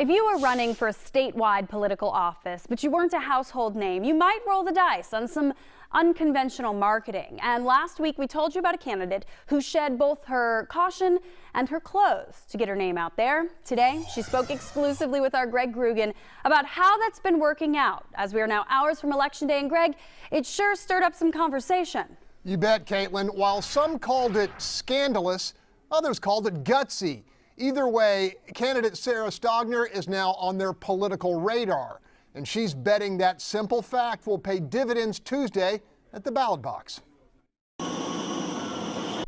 If you were running for a statewide political office, but you weren't a household name, you might roll the dice on some unconventional marketing. And last week we told you about a candidate who shed both her caution and her clothes to get her name out there. Today, she spoke exclusively with our Greg Groogan about how that's been working out. As we are now hours from Election Day, and Greg, it sure stirred up some conversation. You bet, Caitlin. While some called it scandalous, others called it gutsy. Either way, candidate Sarah Stogner is now on their political radar, and she's betting that simple fact will pay dividends Tuesday at the ballot box.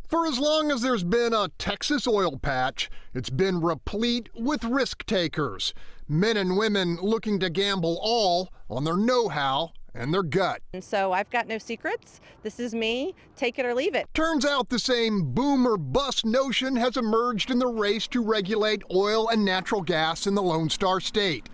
For as long as there's been a Texas oil patch, it's been replete with risk takers, men and women looking to gamble all on their know-how and their gut. And so I've got no secrets. This is me. Take it or leave it. Turns out the same boom or bust notion has emerged in the race to regulate oil and natural gas in the Lone Star State.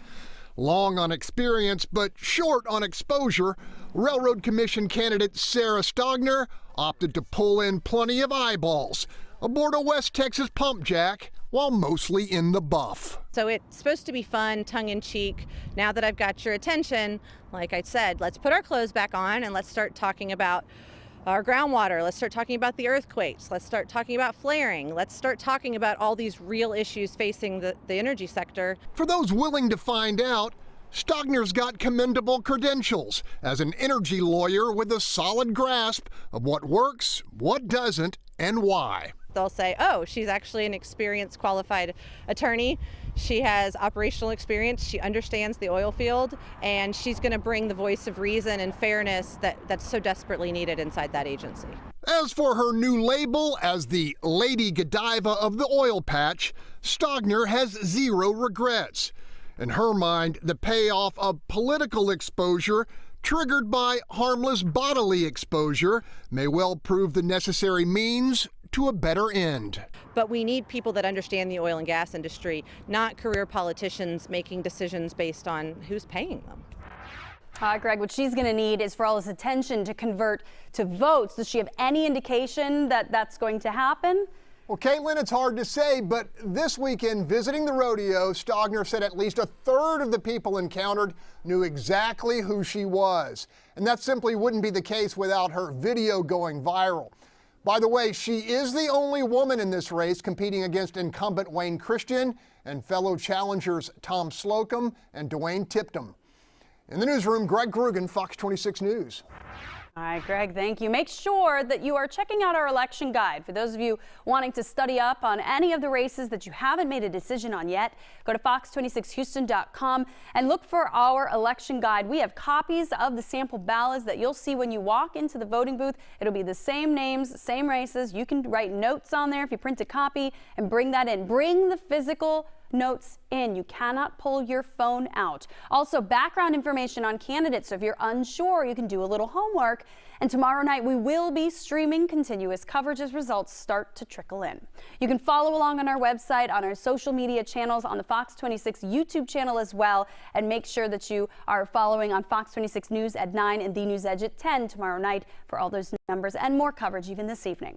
Long on experience but short on exposure, Railroad Commission candidate Sarah Stogner opted to pull in plenty of eyeballs aboard a West Texas pump jack while mostly in the buff. So it's supposed to be fun, tongue-in-cheek. Now that I've got your attention, like I said, let's put our clothes back on and let's start talking about our groundwater. Let's start talking about the earthquakes. Let's start talking about flaring. Let's start talking about all these real issues facing the energy sector. For those willing to find out, Stogner's got commendable credentials as an energy lawyer with a solid grasp of what works, what doesn't, and why. They'll say, oh, she's actually an experienced, qualified attorney. She has operational experience. She understands the oil field, and she's going to bring the voice of reason and fairness that's so desperately needed inside that agency. As for her new label as the Lady Godiva of the oil patch, Stogner has zero regrets. In her mind, the payoff of political exposure triggered by harmless bodily exposure may well prove the necessary means to a better end. But we need people that understand the oil and gas industry, not career politicians making decisions based on who's paying them. Greg, what she's going to need is for all this attention to convert to votes. Does she have any indication that that's going to happen? Well, Caitlin, it's hard to say, but this weekend visiting the rodeo, Stogner said at least a third of the people encountered knew exactly who she was. And that simply wouldn't be the case without her video going viral. By the way, she is the only woman in this race competing against incumbent Wayne Christian and fellow challengers Tom Slocum and Dwayne Tipton. In the newsroom, Greg Groogan, Fox 26 News. All right, Greg, thank you. Make sure that you are checking out our election guide. For those of you wanting to study up on any of the races that you haven't made a decision on yet, go to fox26houston.com and look for our election guide. We have copies of the sample ballots that you'll see when you walk into the voting booth. It'll be the same names, same races. You can write notes on there if you print a copy and bring that in. Bring the physical notes in. You cannot pull your phone out. Also, background information on candidates. So if you're unsure, you can do a little homework. And tomorrow night, we will be streaming continuous coverage as results start to trickle in. You can follow along on our website, on our social media channels, on the Fox 26 YouTube channel as well. And make sure that you are following on Fox 26 News at 9 and The News Edge at 10 tomorrow night for all those numbers and more coverage even this evening.